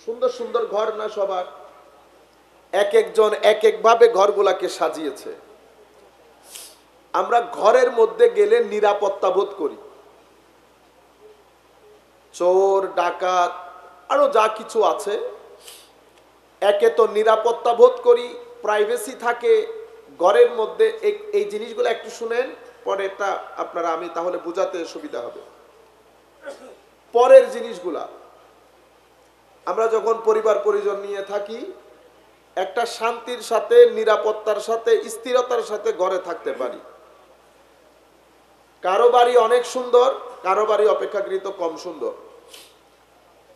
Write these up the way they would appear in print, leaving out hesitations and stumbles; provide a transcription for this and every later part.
সুন্দর সুন্দর ঘর না সবার? এক একজন এক একভাবে ঘরগুলাকে সাজিয়েছে। আমরা ঘরের মধ্যে গেলে নিরাপত্তা বোধ করি। চোর ডাকাত আরো যা কিছু আছে, একে তো নিরাপত্তা বোধ করি, প্রাইভেসি থাকে ঘরের মধ্যে। এই জিনিসগুলো একটু শুনেন, পরে এটা আপনারা আমি তাহলে বোঝাতে সুবিধা হবে। পরের জিনিসগুলা আমরা যখন পরিবার পরিজন নিয়ে থাকি, একটা শান্তির সাথে, নিরাপত্তার সাথে, স্থিরতার সাথে ঘরে থাকতে পারি। কারো বাড়ি অনেক সুন্দর, কারো বাড়ি অপেক্ষাকৃত কম সুন্দর।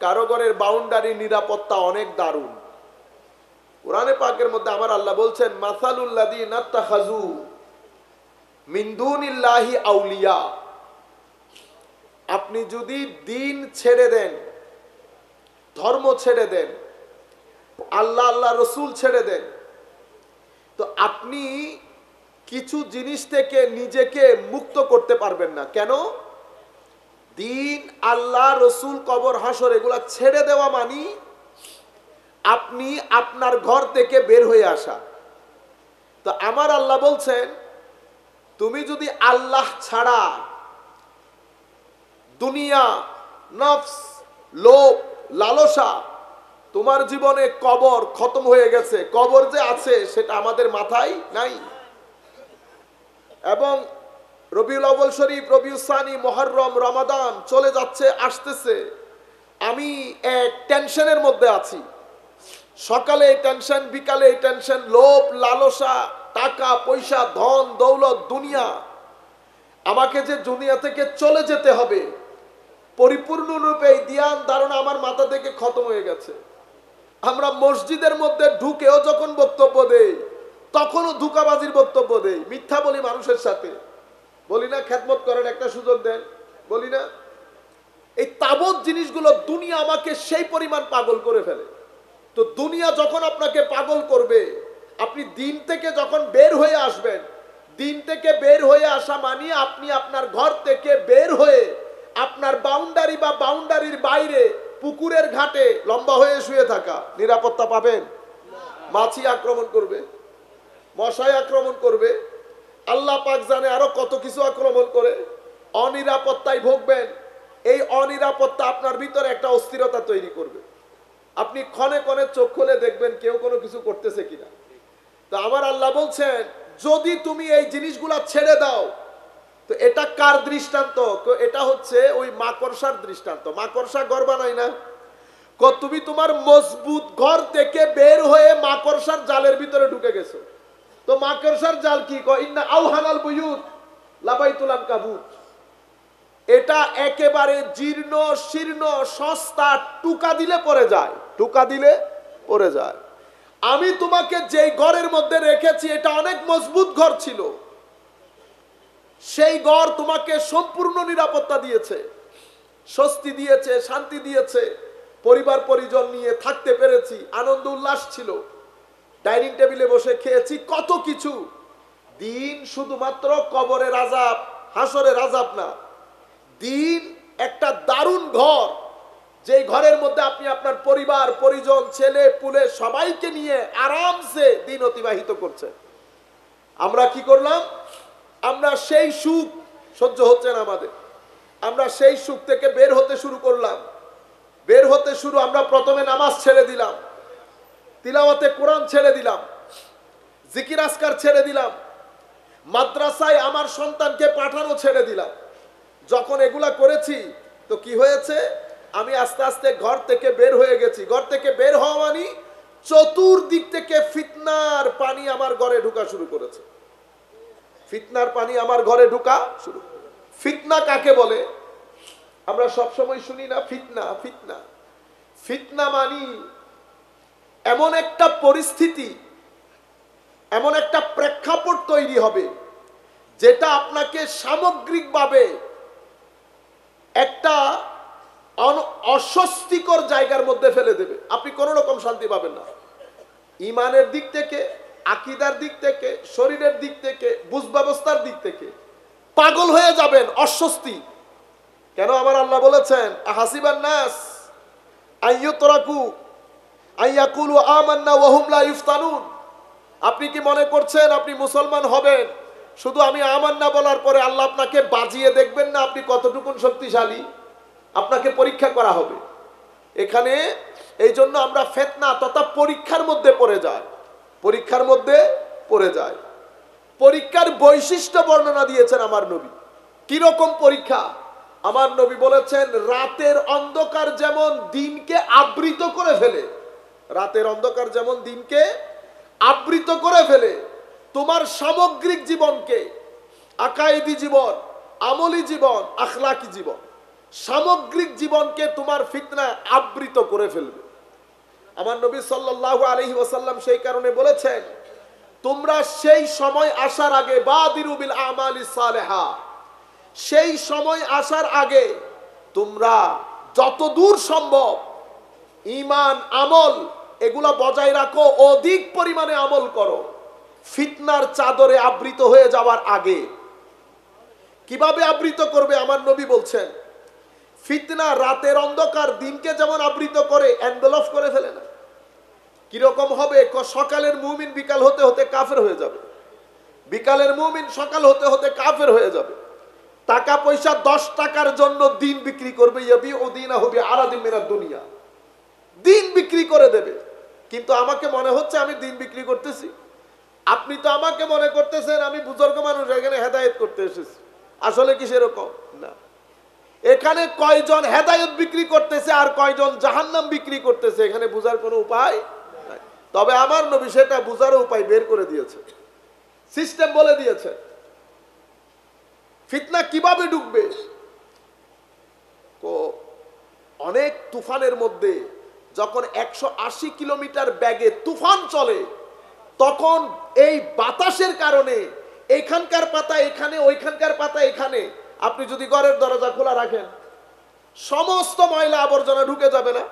কারো ঘরের বাউন্ডারি নিরাপত্তা অনেক দারুণ। কোরআনে পাকের মধ্যে আমার আল্লাহ বলছেন, মাসালুল্লাযীনা ইত্তাখাযু মিন দুনিল্লাহি আউলিয়া। আপনি যদি দিন ছেড়ে দেন, ধর্ম ছেড়ে দেন, আল্লাহ আল্লাহ রসুল ছেড়ে দেন, তো আপনি কিছু জিনিস থেকে নিজেকে মুক্ত করতে পারবেন না। কেন? দিন, আল্লাহ, রসুল, কবর, হাসর এগুলা ছেড়ে দেওয়া মানি আপনি আপনার ঘর থেকে বের হয়ে আসা। তো আমার আল্লাহ বলছেন, তুমি যদি আল্লাহ ছাড়া দুনিয়া, নফস, লোভ, লালসা, তোমার জীবনে কবর খতম হয়ে গেছে, কবর যে আছে সেটা আমাদের মাথায় নাই। এবং রবিউল আউয়াল শরীফ, রবিউল সানি, মুহররম, রমাদান চলে যাচ্ছে, আসতেছে। আমি এক টেনশনের মধ্যে আছি। সকালে এই টেনশন, বিকালে এই টেনশন, লোভ, লালসা, টাকা পয়সা, ধন দৌলত, দুনিয়া। আমাকে যে দুনিয়া থেকে চলে যেতে হবে, পরিপূর্ণরূপে এই ধ্যান ধারণা আমার মাথা থেকে খতম হয়ে গেছে। আমরা মসজিদের মধ্যে ঢুকেও যখন বক্তব্য দেই, তখনও ধোঁকাবাজির বক্তব্য দেই, মিথ্যা বলি মানুষের সাথে। বলি না খেদমত করেন, একটা সুযোগ দেন, বলি না? এই তাবৎ জিনিসগুলো দুনিয়া আমাকে সেই পরিমাণ পাগল করে ফেলে। তো দুনিয়া যখন আপনাকে পাগল করবে, আপনি দিন থেকে যখন বের হয়ে আসবেন, দিন থেকে বের হয়ে আসা মানে আপনি আপনার ঘর থেকে বের হয়ে আপনার বাউন্ডারি বা বাউন্ডারির বাইরে পুকুরের ঘাটে লম্বা হয়ে শুয়ে থাকা। নিরাপত্তা পাবেন? মাছি আক্রমণ করবে, মশায় আক্রমণ করবে, আল্লাহ পাক জানে আরো কত কিছু আক্রমণ করে। অনিরাপত্তায় ভুগবেন। এই অনিরাপত্তা আপনার ভিতরে একটা অস্থিরতা তৈরি করবে। আপনি ক্ষণে ক্ষণে চোখ খুলে দেখবেন কেউ কোনো কিছু করতেছে কিনা। তো আমার আল্লাহ বলছেন, যদি তুমি এই জিনিসগুলা ছেড়ে দাও, তো এটা কার দৃষ্টান্ত? এটা হচ্ছে ওই মাকড়সার দৃষ্টান্ত। মাকড়সা ঘর বানায় না? তুমি তোমার মজবুত ঘর থেকে বের হয়ে মাকড়সার জালের ভিতরে ঢুকে গেছো। তো মাকড়সার জাল কি? ইন্না আওহানাল বুয়ুত লাবাইতুল আনকাবুত। এটা একেবারে জীর্ণ শীর্ণ, সস্তা, টুকা দিলে পড়ে যায়, টুকা দিলে পড়ে যায়। আমি তোমাকে যেই ঘরের মধ্যে রেখেছি এটা অনেক মজবুত ঘর ছিল। সেই ঘর তোমাকে সম্পূর্ণ নিরাপত্তা দিয়েছে, স্বস্তি দিয়েছে, শান্তি দিয়েছে। পরিবার পরিজন নিয়ে থাকতে পেরেছি, আনন্দ উল্লাস ছিল, ডাইনিং টেবিলে বসে খেয়েছি, কত কিছু। দিন শুধুমাত্র কবরের আযাব, হাসরের আযাব না। দিন একটা দারুণ ঘর, যেই ঘরের মধ্যে আপনি আপনার পরিবার পরিজন, ছেলে পুলে সবাইকে নিয়ে আরামসে দিন অতিবাহিত করছেন। আমরা কি করলাম? আমরা সেই সুখ সহ্য হচ্ছে না আমাদের, আমরা সেই সুখ থেকে বের হতে শুরু করলাম। বের হতে শুরু, আমরা প্রথমে নামাজ ছেড়ে দিলাম, তিলাওয়াতে কোরআন ছেড়ে দিলাম, জিকির আজকার ছেড়ে দিলাম, মাদ্রাসায় আমার সন্তানকে পাঠানো ছেড়ে দিলাম। যখন এগুলা করেছি তো কি হয়েছে? আমি আস্তে আস্তে ঘর থেকে বের হয়ে গেছি। ঘর থেকে বের হওয়া মানে চতুর্দিক থেকে ফিতনার পানি আমার ঘরে ঢুকা শুরু করেছে। ফিতনার পানি আমার ঘরে ঢুকা শুরু। ফিতনা কাকে বলে? আমরা সবসময় শুনি না ফিতনা ফিতনা। ফিতনা মানি এমন একটা পরিস্থিতি, এমন একটা প্রেক্ষাপট তৈরি হবে যেটা আপনাকে সামগ্রিকভাবে একটা অস্বস্তিকর জায়গার মধ্যে ফেলে দেবে। আপনি কোনো রকম শান্তি পাবেন না, ইমানের দিক থেকে, আকীদার দিক থেকে, শরীরের দিক থেকে, বুঝ ব্যবস্থার দিক থেকে পাগল হয়ে যাবেন, অস্বস্তি। কেন? আমার আল্লাহ বলেছেন, হাসিবান নাস আইয়ুতরাকু আইয়াকুলু আমান্না ওয়া হুম লা ইফতানুন। আপনি কি মনে করছেন আপনি মুসলমান হবেন শুধু আমি আমান্না বলার পরে আল্লাহ আপনাকে বাজিয়ে দেখবেন না আপনি কতটুকু শক্তিশালী? আপনাকে পরীক্ষা করা হবে। এখানে এই জন্য আমরা ফিতনা তথা পরীক্ষার মধ্যে পড়ে যাই, পরীক্ষার মধ্যে পড়ে যায়। পরীক্ষার বৈশিষ্ট্য বর্ণনা দিয়েছেন আমার নবী। কিরকম পরীক্ষা? আমার নবী বলেছেন রাতের অন্ধকার যেমন দিনকে আবৃত করে ফেলে, রাতের অন্ধকার যেমন দিনকে আবৃত করে ফেলে, তোমার সামগ্রিক জীবনকে, আকায়েদি জীবন, আমলি জীবন, আখলাকি জীবন, সামগ্রিক জীবনকে তোমার ফিতনা আবৃত করে ফেলবে। আমার নবী সাল্লাল্লাহু আলাইহি ওয়াসাল্লাম সেই কারণে বলেছেন তোমরা সেই সময় আসার আগে বাদিরু বিল আমালিস সালেহা, সেই সময় আসার আগে তোমরা যতদূর সম্ভব ঈমান আমল এগুলা বজায় রাখো, অধিক পরিমাণে আমল করো ফিতনার চাদরে আবৃত হয়ে যাওয়ার আগে। কিভাবে আবৃত করবে? আমার নবী বলছেন ফিতনা রাতের অন্ধকার দিনকে যেমন আবৃত করে, এনভেলপ করে ফেলে না। কিরকম হবে? সকালের মুমিন বিকাল হতে হতে কাফের হয়ে যাবে, বিকালের মুমিন সকাল হতে হতে কাফের হয়ে যাবে। টাকা পয়সা 10 টাকার জন্য দিন বিক্রি করবে, দুনিয়া দিন বিক্রি করে দেবে। কিন্তু আমাকে মনে হচ্ছে আমি দিন বিক্রি করতেছি, আপনি তো আমাকে মনে করতেছেন আমি বুজুর্গ মানুষ এখানে হেদায়েত করতে এসেছি। আসলে কি সেরকম না? এখানে কয়জন হেদায়েত বিক্রি করতেছে আর কয়জন জাহান্নাম বিক্রি করতেছে এখানে বুঝার কোনো উপায় নাই। তবে আমার নবী সেটা বুঝার উপায় বের করে দিয়েছে, সিস্টেম বলে দিয়েছে। ফিতনা কিভাবে ঢুকবে? অনেক তুফানের মধ্যে যখন 180 কিলোমিটার বেগে তুফান চলে তখন এই বাতাসের কারণে এখানকার পাতা এখানে, ওইখানকার পাতা এখানে, আপনি যদি ঘরের দরজা খোলা রাখেন সমস্ত ময়লা আবর্জনা ঢুকে যাবে না?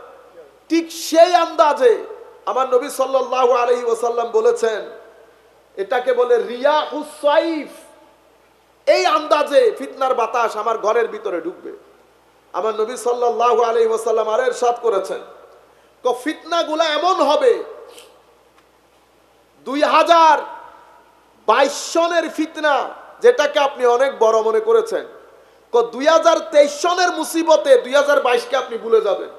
ঠিক সেই আন্দাজে আমার নবী সাল্লাল্লাহু আলাইহি ওয়াসাল্লাম বলেছেন এটাকে বলে রিয়াহুস সাইফ। এই আন্দাজে ফিতনার বাতাস আমার ঘরের ভিতরে ঢুকবে। আমার নবী সাল্লাল্লাহু আলাইহি ওয়াসাল্লাম আর ইরশাদ করেছেন ফিতনাগুলো এমন হবে 2022 সনের ফিতনা যেটাকে আপনি অনেক বড় মনে করেছেন, 2023 সনের মুসিবতে 2022-কে আপনি ভুলে যাবেন।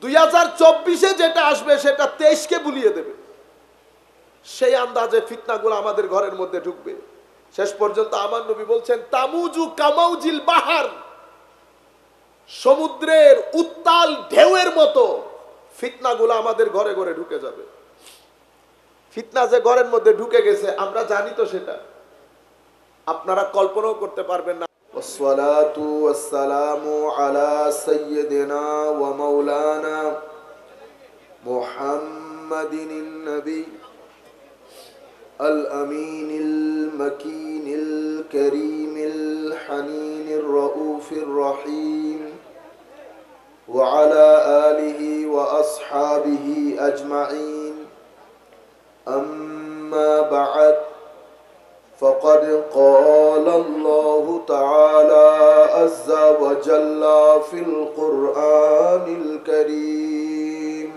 2024-এ যেটা আসবে সেটা 23-কে ভুলিয়ে দেবে। সেই আন্দাজে ফিতনাগুলো আমাদের ঘরের মধ্যে ঢুকবে। শেষ পর্যন্ত আমার নবী বলছেন তামুজু কামাউজিল বাহার, সমুদ্রের উত্তাল ঢেউয়ের মতো ফিতনাগুলো আমাদের ঘরে ঘরে ঢুকে যাবে। ফিতনা যে ঘরের মধ্যে ঢুকে গেছে আমরা জানি তো, সেটা আপনারা কল্পনাও করতে পারবেন না। والصلاة والسلام على سيدنا ومولانا محمد النبي الأمين المكين الكريم الحنين الرؤوف الرحيم وعلى آله وأصحابه أجمعين. أما بعد فقد قال الله تعالى عز وجل في القرآن الكريم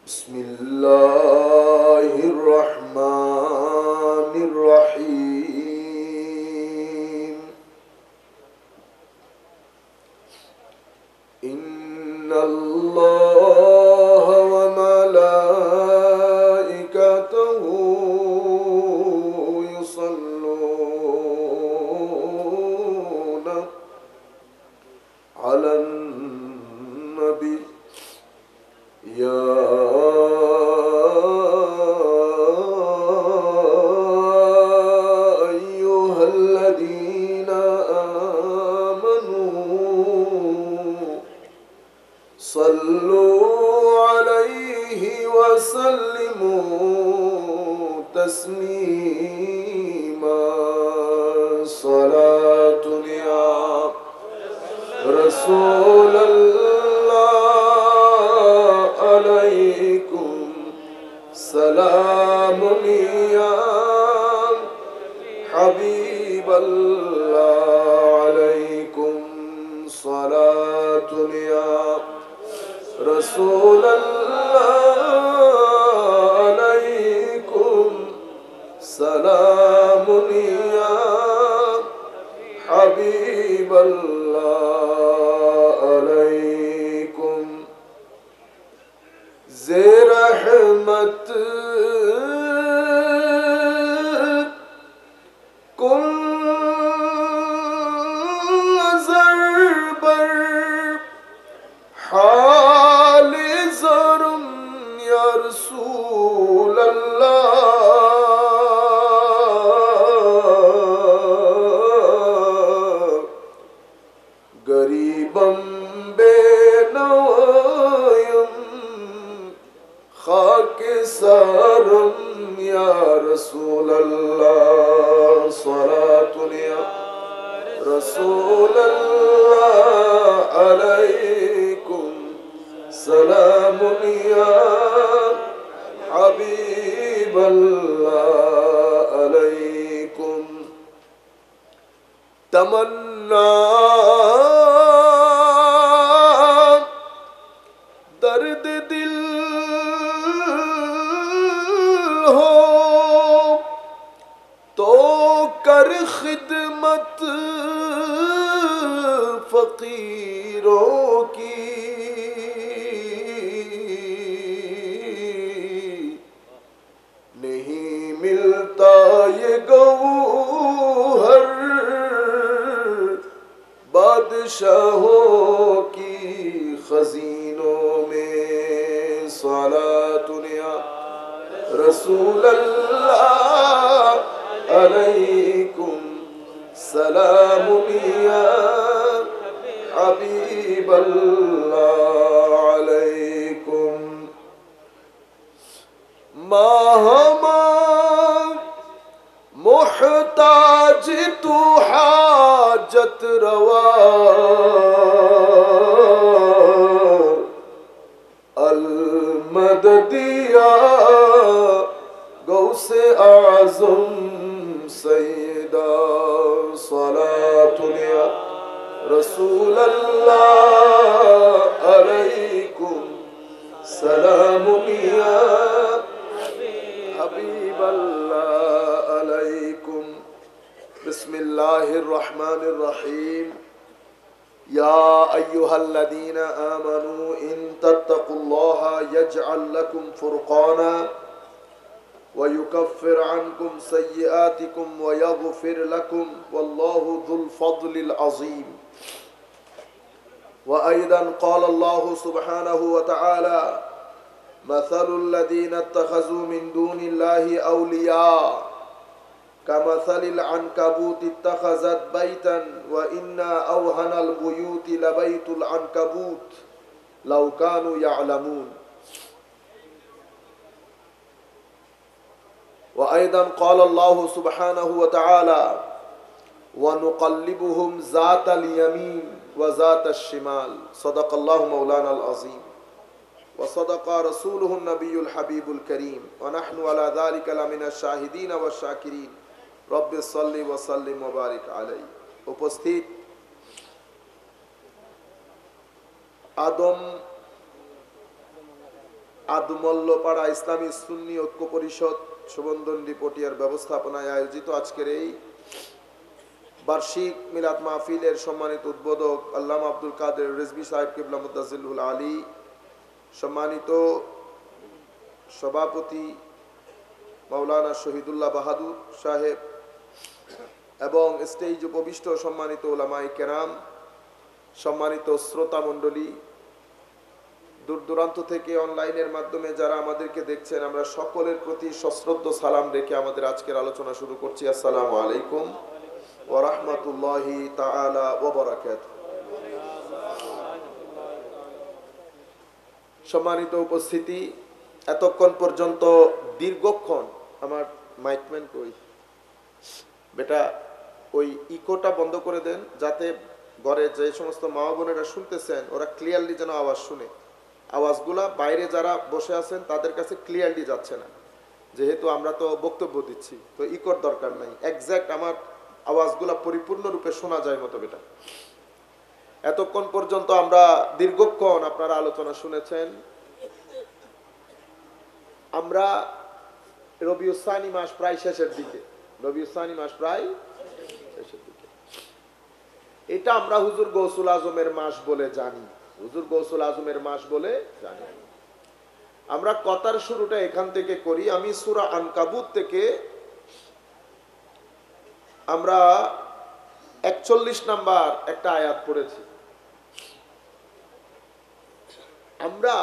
بسم الله الرحمن الرحيم إن الله وملائكته يصلون على النبي يا أيها الذين آمنوا صلوا عليه وسلموا تسليما. صلاة يا رسول الله عليكم سلام يا حبيب الله عليكم صلاة يا رسول الله عليكم سلام يا حبيب الله عليكم زي رحمت हाल ज़रम या रसूल अल्लाह गरीबम बेनवायम खाके सरम या रसूल अल्लाह सलातुन या रसूल अल्लाह अलैकुम सलाम या हबीब अल्लाह अलैकुम तमन्ना दर्द दिल हो तो कर खिदमत फकीरों की नहीं मिलता ये गौहर बादशाहों की खजीनों में सलातुन या रसूल अल्लाह अलैकुम सलाम या हबीब अल्लाह अलैकुम माहमा मुहताज तू हाजत रवा अल मददिया गौसे आज़म सैयदा सलातुन या रसूल अल्लाह अलैकुम सलाम या हबीब अल्लाह अलैकुम बिस्मिल्लाहिर रहमानिर रहीम या अय्युहल्लज़ीना आमनू इन तत्तकुल्लाहा यजअल लकुम फुरक़ाना वयुकफ्फिर अन्कुम सय्यिआतिकुम वयग़फिर लकुम वल्लाहु ज़ुल फ़ज़्लिल अज़ीम वअयदन क़ाल अल्लाहु सुब्हानहु व तआला मसलुल लज़ीना इत्तख़ज़ू मिन दूनिल्लाहि औलिया कमसलिल अन्कबूत इत्तख़ज़त बैतन व इन्ना अवहनल बुयूति लबैतुल अन्कबूत लौ कानू यअलमून वअयदन क़ाल अल्लाहु सुब्हानहु व तआला वनुक़ल्लिबुहुम ज़ातल यमीन व ज़ातश शिमाल सदक़ल्लाहु मौलानाल अज़ीम व सदक़ रसूलुहुन नबियुल हबीबुल करीम व नहनु अला ज़ालिका लमिनश शाहिदीन व शाकिरीन रब्बि सल्लि व सल्लिम व बारिक अलैहि। उपस्थित আদমল্লপাড়া ইসলামী সুন্নি ঐক্য পরিষদ সুবন্ধন রিপোর্টিয়ার ব্যবস্থাপনায় আয়োজিত আজকের এই বার্ষিক মিলাদ মাহফিলের সম্মানিত উদ্বোধক আল্লামা আব্দুল কাদের রিজভী সাহেব কিবলা মুদ্দাজিলুল আলী, সম্মানিত সভাপতি মাওলানা শহীদুল্লাহ বাহাদুর সাহেব এবং স্টেজ উপবিষ্ট সম্মানিত উলামায়ে কেরাম, সম্মানিত শ্রোতা মণ্ডলী, দূর দূরান্ত থেকে অনলাইনের মাধ্যমে যারা আমাদেরকে দেখছেন, আমরা সকলের প্রতি সশ্রদ্ধ সালাম রেখে আমাদের আজকের আলোচনা শুরু করছি। আসসালামু আলাইকুম ওয়া রাহমাতুল্লাহি তাআলা ওয়া বারাকাতুহু। সম্মানিত উপস্থিতি, এতক্ষণ পর্যন্ত দীর্ঘক্ষণ আমার মাইকম্যান কই বেটা ওই ইকোটা বন্ধ করে দেন, যাতে ঘরে যে সমস্ত মা বোনেরা শুনতেছেন ওরা ক্লিয়ারলি যেন আওয়াজ শুনে। আওয়াজগুলা বাইরে যারা বসে আছেন তাদের কাছে ক্লিয়ারলি যাচ্ছে না, যেহেতু আমরা তো বক্তব্য দিচ্ছি, তো ইকোর দরকার নাই, এক্স্যাক্ট আমার আওয়াজগুলা পরিপূর্ণরূপে শোনা যায় মতো বেটা। এতক্ষণ পর্যন্ত আমরা দীর্ঘক্ষণ আপনারা আলোচনা শুনেছেন। আমরা রবিউল সানি মাস প্রায় শেষের দিকে, রবিউল সানি মাস প্রায় শেষের দিকে। এটা আমরা হুজুর গৌসুল আজমের মাস বলে জানি, হুজুর গৌসুল আজমের মাস বলে জানি। আমরা কথার শুরুটা এখান থেকে করি। আমি সূরা আনকাবুত থেকে আমরা 41 নাম্বার একটা আয়াত পড়েছি। আমরা